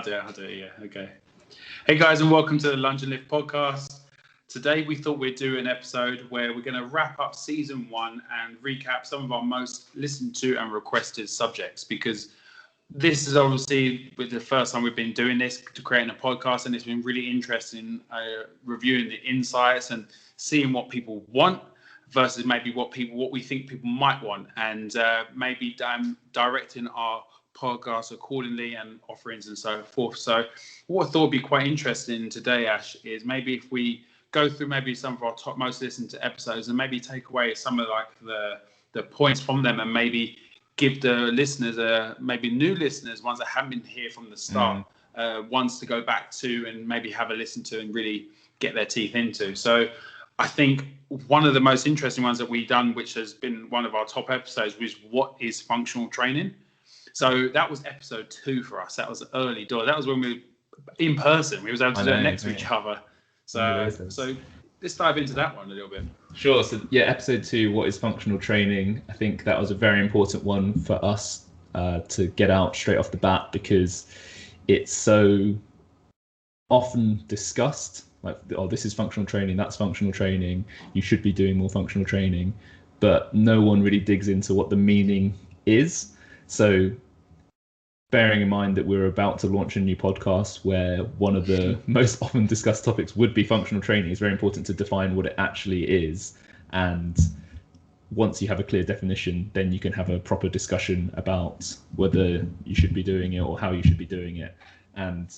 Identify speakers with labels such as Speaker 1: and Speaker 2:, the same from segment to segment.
Speaker 1: I'll do it, yeah, okay. Hey guys, and welcome to the Lunge Lift podcast. Today we thought we'd do an episode where we're going to wrap up season 1 and recap some of our most listened to and requested subjects, because this is obviously the first time we've been doing this, to creating a podcast, and it's been really interesting reviewing the insights and seeing what people want versus maybe what we think people might want, and maybe directing our podcast accordingly and offerings and so forth. So what I thought would be quite interesting today, Ash, is maybe if we go through maybe some of our top most listened to episodes and maybe take away some of like the points from them, and maybe give the listeners, maybe new listeners, ones that haven't been here from the start, ones to go back to and maybe have a listen to and really get their teeth into. So I think one of the most interesting ones that we've done, which has been one of our top episodes, was what is functional training. So that was episode 2 for us. That was early door. That was when we were in person. We was able to do it next to each other. So let's dive into that one a little bit.
Speaker 2: Sure. So yeah, episode 2, what is functional training? I think that was a very important one for us to get out straight off the bat, because it's so often discussed. Like, oh, this is functional training, that's functional training, you should be doing more functional training, but no one really digs into what the meaning is. So bearing in mind that we're about to launch a new podcast where one of the most often discussed topics would be functional training, it's very important to define what it actually is. And once you have a clear definition, then you can have a proper discussion about whether you should be doing it or how you should be doing it. And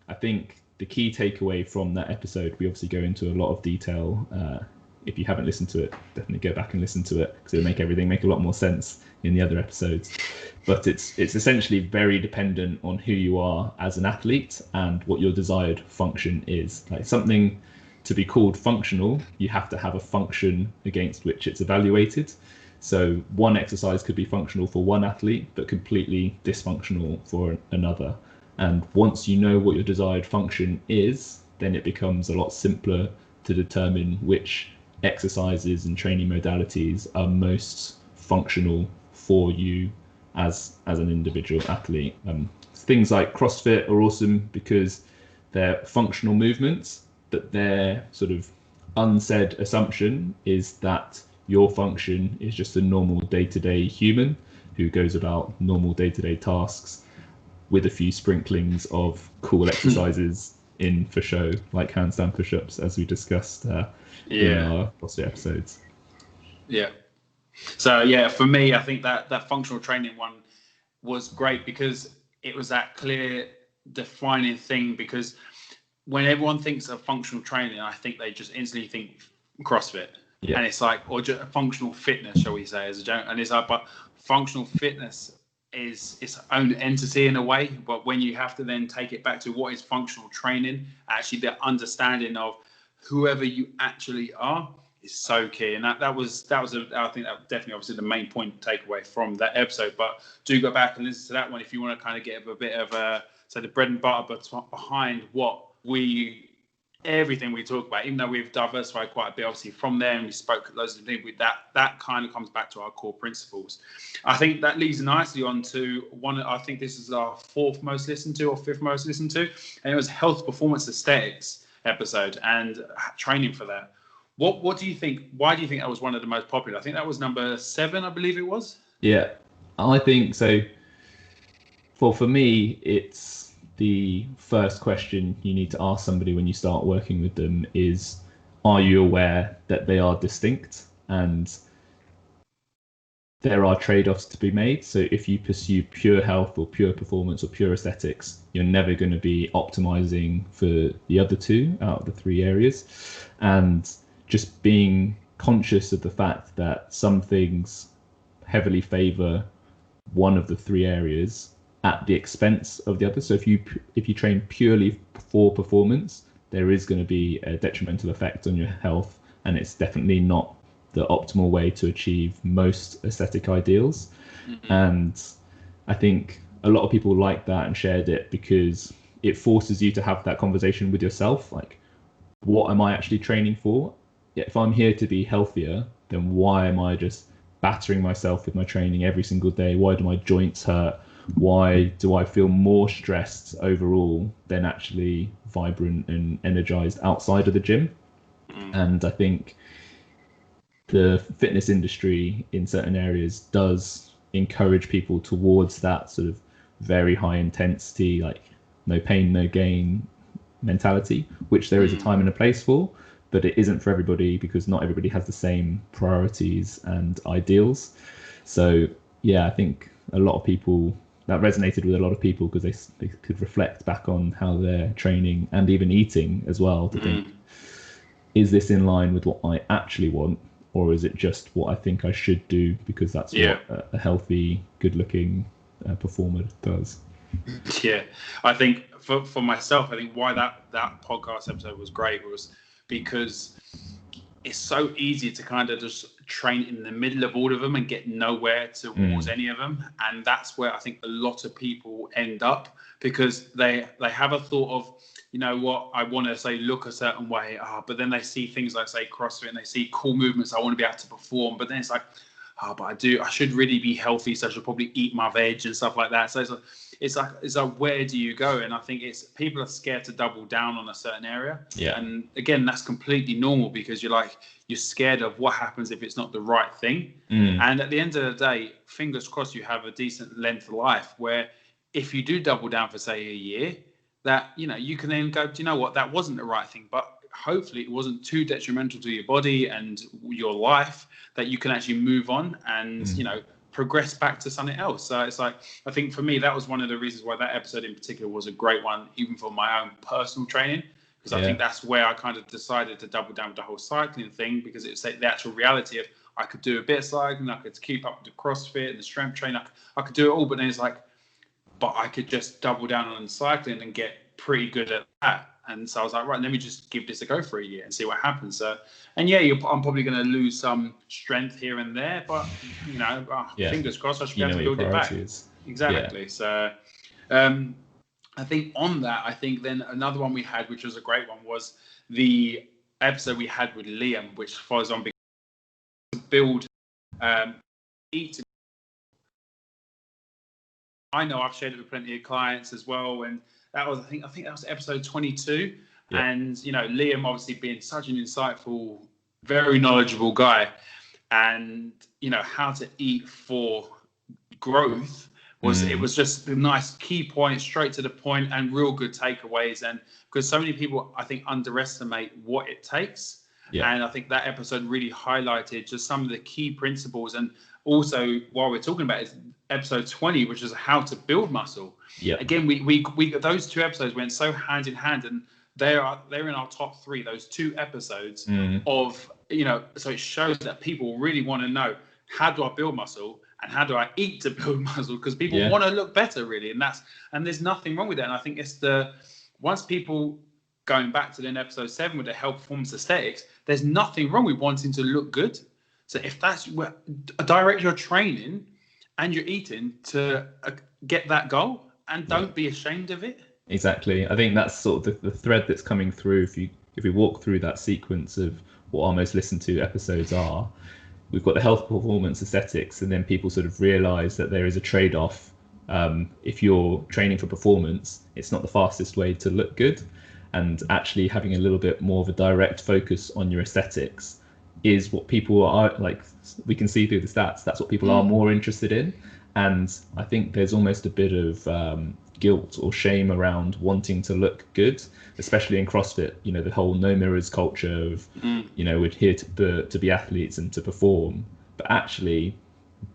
Speaker 2: I think the key takeaway from that episode, we obviously go into a lot of detail. If you haven't listened to it, definitely go back and listen to it, because it'll make everything make a lot more sense in the other episodes. But it's essentially very dependent on who you are as an athlete and what your desired function is. Like, something to be called functional, you have to have a function against which it's evaluated. So one exercise could be functional for one athlete, but completely dysfunctional for another. And once you know what your desired function is, then it becomes a lot simpler to determine which exercises and training modalities are most functional for you as an individual athlete. Things like CrossFit are awesome because they're functional movements, but their sort of unsaid assumption is that your function is just a normal day-to-day human who goes about normal day-to-day tasks with a few sprinklings of cool exercises in for show, like handstand push-ups, as we discussed in our CrossFit episodes.
Speaker 1: Yeah. So yeah, for me, I think that functional training one was great because it was that clear defining thing. Because when everyone thinks of functional training, I think they just instantly think CrossFit, and it's like, or just functional fitness, shall we say, as a joke. And it's like, but functional fitness is its own entity in a way. But when you have to then take it back to what is functional training, actually the understanding of whoever you actually are is so key. And that was I think that definitely obviously the main point takeaway from that episode. But do go back and listen to that one if you want to kind of get a bit of the bread and butter but behind everything we talk about, even though we've diversified quite a bit obviously from there, and we spoke loads of things with that kind of comes back to our core principles. I think that leads nicely on to one. I think this is our 4th most listened to or 5th most listened to, and it was health performance aesthetics episode and training for that. What do you think? Why do you think that was one of the most popular? I think that was number 7, I believe it was.
Speaker 2: Yeah, I think so. For me, it's the first question you need to ask somebody when you start working with them is, are you aware that they are distinct and there are trade-offs to be made? So if you pursue pure health or pure performance or pure aesthetics, you're never going to be optimizing for the other 2 out of the 3 areas. And just being conscious of the fact that some things heavily favor one of the 3 areas at the expense of the other. So if you train purely for performance, there is going to be a detrimental effect on your health, and it's definitely not the optimal way to achieve most aesthetic ideals. And I think a lot of people like that and shared it because it forces you to have that conversation with yourself, like, what am I actually training for? If I'm here to be healthier, then why am I just battering myself with my training every single day? Why do my joints hurt? why do I feel more stressed overall than actually vibrant and energized outside of the gym? And I think the fitness industry in certain areas does encourage people towards that sort of very high intensity, like no pain, no gain mentality, which there is a time and a place for, but it isn't for everybody because not everybody has the same priorities and ideals. So yeah, I think a lot of people, that resonated with a lot of people because they could reflect back on how they're training and even eating as well to think, is this in line with what I actually want, or is it just what I think I should do because that's what a healthy, good-looking performer does?
Speaker 1: Yeah, I think for myself, I think why that podcast episode was great was because it's so easy to kind of just train in the middle of all of them and get nowhere towards any of them. And that's where I think a lot of people end up, because they have a thought of, you know what, I want to say look a certain way, but then they see things like, say, CrossFit, and they see cool movements I want to be able to perform, but then it's like, but I should really be healthy, so I should probably eat my veg and stuff like that. So it's like where do you go? And I think it's people are scared to double down on a certain area.
Speaker 2: Yeah.
Speaker 1: And again, that's completely normal because you're scared of what happens if it's not the right thing. And at the end of the day, fingers crossed, you have a decent length of life where if you do double down for, say, a year, that, you know, you can then go, do you know what, that wasn't the right thing, but hopefully it wasn't too detrimental to your body and your life that you can actually move on and, you know, progress back to something else. So it's like, I think for me, that was one of the reasons why that episode in particular was a great one, even for my own personal training, because I think that's where I kind of decided to double down with the whole cycling thing, because it's the actual reality of I could do a bit of cycling, I could keep up with the CrossFit and the strength training, I could do it all, but then it's like, but I could just double down on cycling and get pretty good at that. And so I was like, right, let me just give this a go for a year and see what happens. So, and yeah, I'm probably going to lose some strength here and there, but, you know, fingers crossed, I should be able to build it back. Exactly. Yeah. So I think on that, I think then another one we had, which was a great one, was the episode we had with Liam, which follows on to build eat. I know I've shared it with plenty of clients as well, and that was I think that was episode 22. Yeah. And you know, Liam obviously being such an insightful, very knowledgeable guy, and you know how to eat for growth was it was just a nice key point, straight to the point, and real good takeaways. And because so many people I think underestimate what it takes, and I think that episode really highlighted just some of the key principles. And also, while we're talking about it, episode 20, which is how to build muscle. Yeah. Again, we those two episodes went so hand in hand, and they're in our top 3. Those 2 episodes of, you know, so it shows that people really want to know, how do I build muscle and how do I eat to build muscle? Because people want to look better, really, and there's nothing wrong with that. And I think it's once people, going back to then episode 7 with the health performance aesthetics, there's nothing wrong with wanting to look good. So if that's where direct your training and your eating to get that goal, and don't be ashamed of it.
Speaker 2: Exactly. I think that's sort of the thread that's coming through. If we walk through that sequence of what our most listened to episodes are, we've got the health performance aesthetics, and then people sort of realize that there is a trade-off. If you're training for performance, it's not the fastest way to look good, and actually having a little bit more of a direct focus on your aesthetics is what people are like. We can see through the stats, that's what people are more interested in. And I think there's almost a bit of guilt or shame around wanting to look good, especially in CrossFit. You know, the whole no mirrors culture of, you know, we're here to be athletes and to perform. But actually,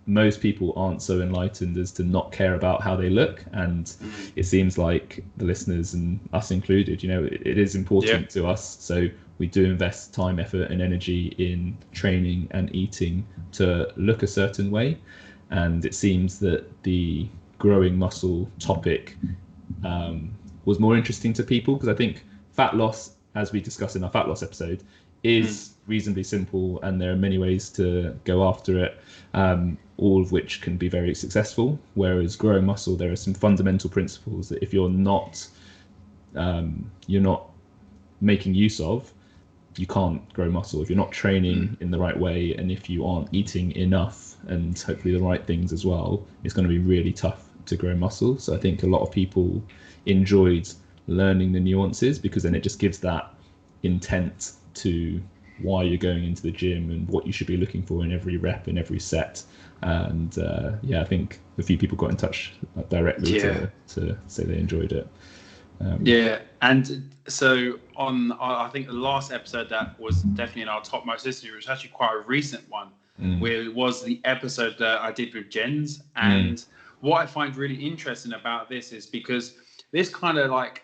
Speaker 2: most people aren't so enlightened as to not care about how they look. And it seems like the listeners, and us included, you know, it is important to us. So we do invest time, effort and energy in training and eating to look a certain way. And it seems that the growing muscle topic was more interesting to people, because I think fat loss, as we discussed in our fat loss episode, is reasonably simple, and there are many ways to go after it, all of which can be very successful. Whereas growing muscle, there are some fundamental principles that if you're not making use of, you can't grow muscle. If you're not training in the right way, and if you aren't eating enough and hopefully the right things as well, it's going to be really tough to grow muscle. So I think a lot of people enjoyed learning the nuances, because then it just gives that intent to why you're going into the gym and what you should be looking for in every rep, in every set. And I think a few people got in touch directly to say they enjoyed it.
Speaker 1: And so on, I think the last episode that was definitely in our top most listened, it was actually quite a recent one, where it was the episode that I did with Jens. And what I find really interesting about this is because this kind of like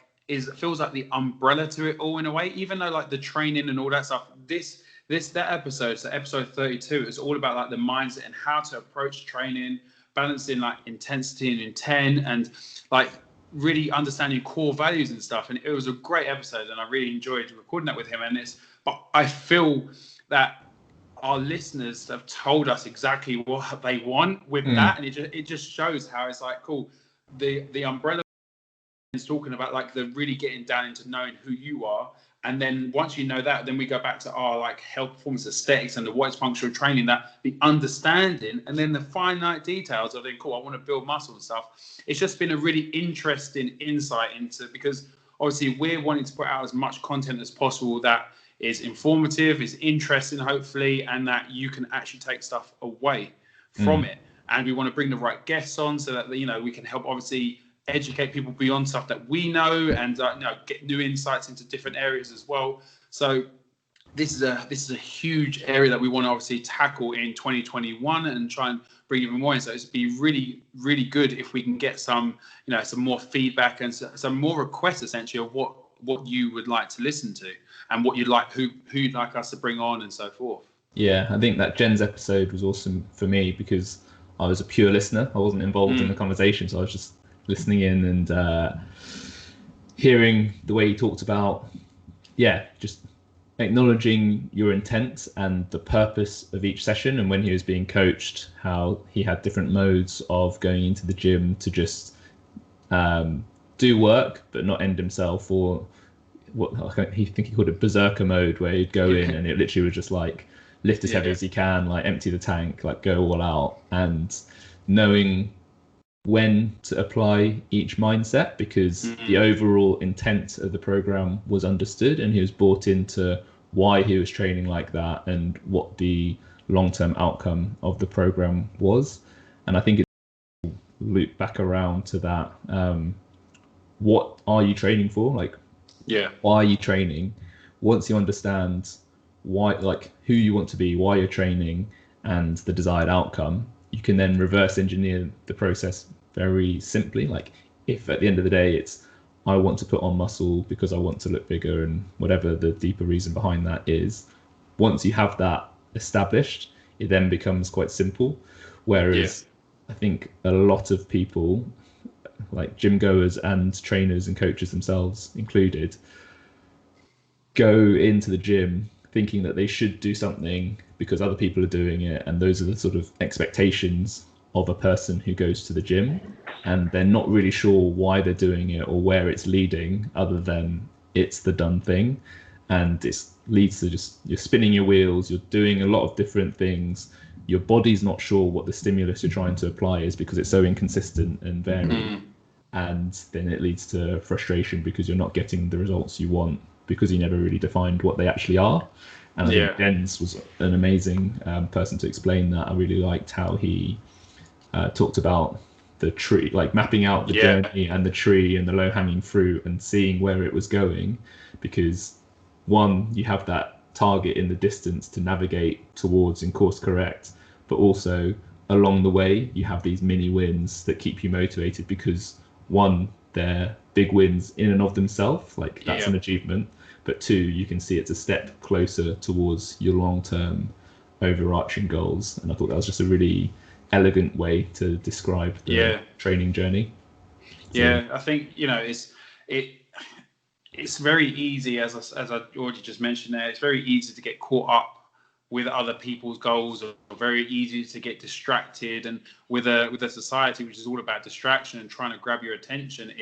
Speaker 1: feels like the umbrella to it all in a way, even though like the training and all that stuff, that episode, so episode 32, is all about like the mindset and how to approach training, balancing like intensity and intent, and like really understanding core values and stuff. And it was a great episode, and I really enjoyed recording that with him. But I feel that our listeners have told us exactly what they want with that, and it just shows how it's like cool. The umbrella is talking about like the really getting down into knowing who you are, and then once you know that, then we go back to our like health, performance, aesthetics, and the what is functional training, that the understanding, and then the finite details of then cool, I want to build muscle and stuff. It's just been a really interesting insight into, because obviously we're wanting to put out as much content as possible that is informative, is interesting, hopefully, and that you can actually take stuff away from it. And we want to bring the right guests on so that, you know, we can help obviously educate people beyond stuff that we know, and get new insights into different areas as well. So this is a huge area that we want to obviously tackle in 2021 and try and bring even more in. So it'd be really, really good if we can get some more feedback and some more requests essentially of what you would like to listen to and what you'd like, who you'd like us to bring on and so forth.
Speaker 2: Yeah, I think that Jen's episode was awesome for me because I was a pure listener. I wasn't involved in the conversation, so I was just listening in and hearing the way he talked about, just acknowledging your intent and the purpose of each session. And when he was being coached, how he had different modes of going into the gym to just do work but not end himself, or what he called it berserker mode, where he'd go in and it literally was just like lift as heavy as he can, like empty the tank, like go all out, and knowing when to apply each mindset, because the overall intent of the program was understood and he was bought into why he was training like that and what the long-term outcome of the program was. And I think it's loop back around to that. What are you training for? Like, why are you training? Once you understand why, like who you want to be, why you're training, and the desired outcome, you can then reverse engineer the process very simply. Like if at the end of the day it's I want to put on muscle because I want to look bigger, and whatever the deeper reason behind that is, once you have that established, it then becomes quite simple. Whereas I think a lot of people, like gym goers and trainers and coaches themselves included, go into the gym thinking that they should do something because other people are doing it, and those are the sort of expectations of a person who goes to the gym, and they're not really sure why they're doing it or where it's leading, other than it's the done thing. And it leads to just you're spinning your wheels, you're doing a lot of different things, your body's not sure what the stimulus you're trying to apply is because it's so inconsistent and varied. And then it leads to frustration because you're not getting the results you want because you never really defined what they actually are. And I think Jens was an amazing person to explain that. I really liked how he talked about the tree, like mapping out the journey and the tree and the low-hanging fruit and seeing where it was going, because one, you have that target in the distance to navigate towards and course correct, but also along the way you have these mini wins that keep you motivated, because one, they're big wins in and of themselves, like that's an achievement, but two, you can see it's a step closer towards your long-term overarching goals. And I thought that was just a really elegant way to describe the training journey.
Speaker 1: I think it's very easy, as I already just mentioned there, it's very easy to get caught up with other people's goals, or very easy to get distracted. And with a society which is all about distraction and trying to grab your attention,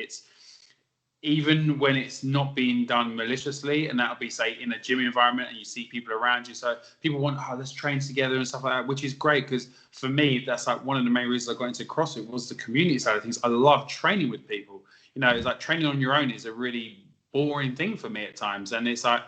Speaker 1: even when it's not being done maliciously, and that'll be, say, in a gym environment and you see people around you. So people want, let's train together and stuff like that, which is great, because for me, that's like one of the main reasons I got into CrossFit was the community side of things. I love training with people. It's like training on your own is a really boring thing for me at times. And it's like,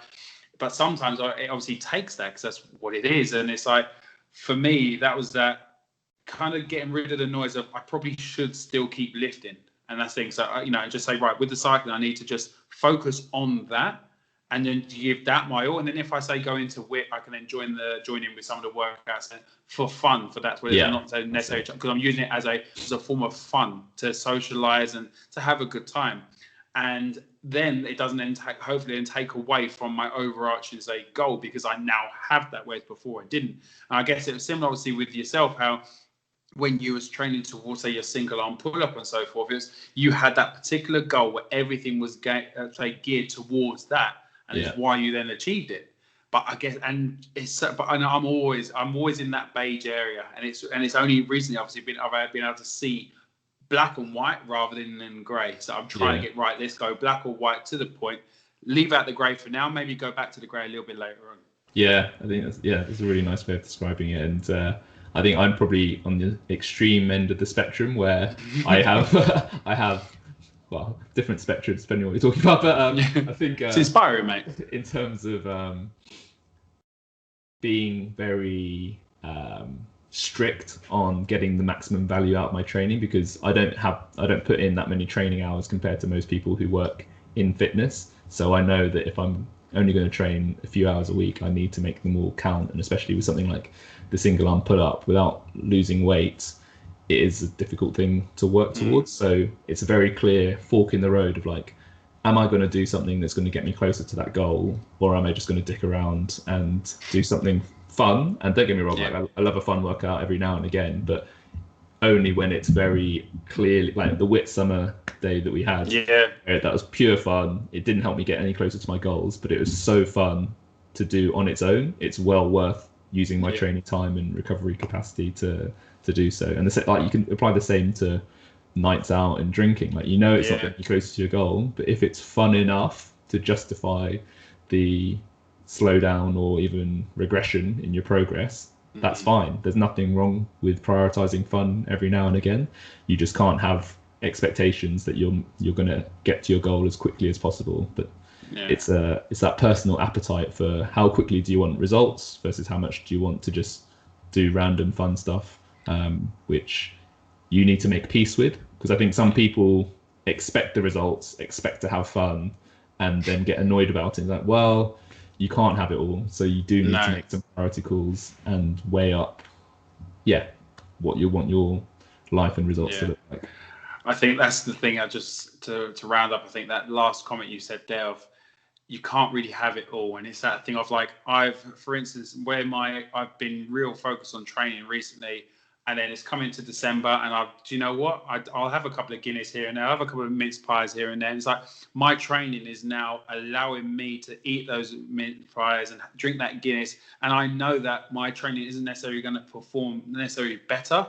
Speaker 1: but sometimes it obviously takes that, because that's what it is. And it's like, for me, that was that kind of getting rid of the noise of, I probably should still keep lifting. And that's the thing. So, just say, right, with the cycling, I need to just focus on that and then give that my all. And then if I say go into WIT, I can then join in with some of the workouts for fun, for that's what it's not so necessary, because I'm using it as a form of fun to socialize and to have a good time. And then it doesn't then hopefully take away from my overarching, say, goal, because I now have that, whereas before I didn't. And I guess it was similar, obviously, with yourself, how when you was training towards, say, your single arm pull up and so forth, you had that particular goal where everything was geared towards that, and it's why you then achieved it. But I guess, and I'm always in that beige area, and it's only recently obviously I've been able to see black and white rather than grey. So I'm trying to get right. Let's go black or white to the point. Leave out the grey for now. Maybe go back to the grey a little bit later on.
Speaker 2: Yeah, I think that's a really nice way of describing it, and I think I'm probably on the extreme end of the spectrum, where I have different spectrums depending on what you're talking about. But I think
Speaker 1: it's inspiring, mate.
Speaker 2: In terms of being very strict on getting the maximum value out of my training, because I don't put in that many training hours compared to most people who work in fitness. So I know that if I'm only going to train a few hours a week, I need to make them all count. And especially with something like the single arm pull up, without losing weight, it is a difficult thing to work towards. So it's a very clear fork in the road of like, am I going to do something that's going to get me closer to that goal, or am I just going to dick around and do something fun? And don't get me wrong, like I love a fun workout every now and again, but only when it's very clearly, like the WIT summer day that we had. That was pure fun. It didn't help me get any closer to my goals, but it was so fun to do on its own. It's well worth using my training time and recovery capacity to do so. And you can apply the same to nights out and drinking. Like, it's not getting you closer to your goal, but if it's fun enough to justify the slowdown or even regression in your progress, that's fine. There's nothing wrong with prioritizing fun every now and again. You just can't have expectations that you're going to get to your goal as quickly as possible. But it's that personal appetite for how quickly do you want results versus how much do you want to just do random fun stuff, which you need to make peace with. Because I think some people expect the results, expect to have fun, and then get annoyed about it. Like, well, you can't have it all, so you do need to make some priority calls and weigh up, what you want your life and results to look like.
Speaker 1: I think that's the thing. To round up, I think that last comment you said there of you can't really have it all, and it's that thing of like for instance, where I've been real focused on training recently. And then it's coming to December, and do you know what? I'll have a couple of Guinness here and there. I'll have a couple of mince pies here and there. And it's like my training is now allowing me to eat those mince pies and drink that Guinness. And I know that my training isn't necessarily going to perform necessarily better,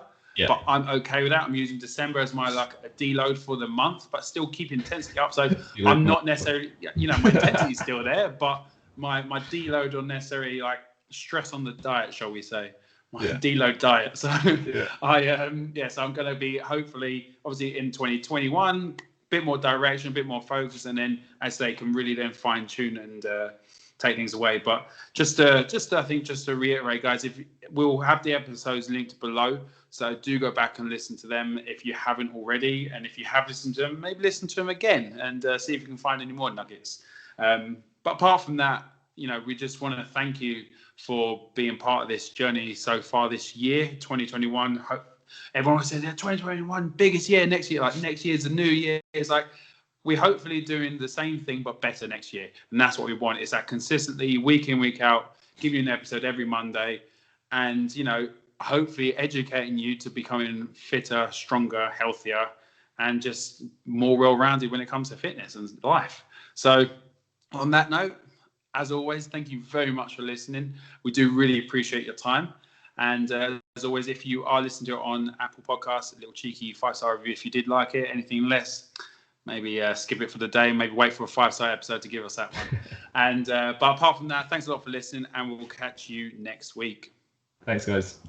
Speaker 1: but I'm okay with that. I'm using December as my a deload for the month, but still keep intensity up. So I'm not necessarily, my intensity is still there, but my deload or necessarily stress on the diet, shall we say. My deload diet. So so I'm going to be hopefully obviously in 2021 a bit more direction, a bit more focus, and then as they can really then fine tune and take things away. But just to reiterate, guys, if we'll have the episodes linked below, so do go back and listen to them if you haven't already, and if you have listened to them, maybe listen to them again and see if you can find any more nuggets. But apart from that, we just want to thank you for being part of this journey so far this year, 2021. Everyone says, 2021, biggest year, next year. Next year's a new year. It's we're hopefully doing the same thing, but better next year. And that's what we want. It's that consistently, week in, week out, give you an episode every Monday. And, hopefully educating you to becoming fitter, stronger, healthier, and just more well-rounded when it comes to fitness and life. So on that note, as always, thank you very much for listening. We do really appreciate your time. And as always, if you are listening to it on Apple Podcasts, a little cheeky 5-star review if you did like it. Anything less, maybe skip it for the day, maybe wait for a 5-star episode to give us that one. And but apart from that, thanks a lot for listening, and we'll catch you next week.
Speaker 2: Thanks, guys.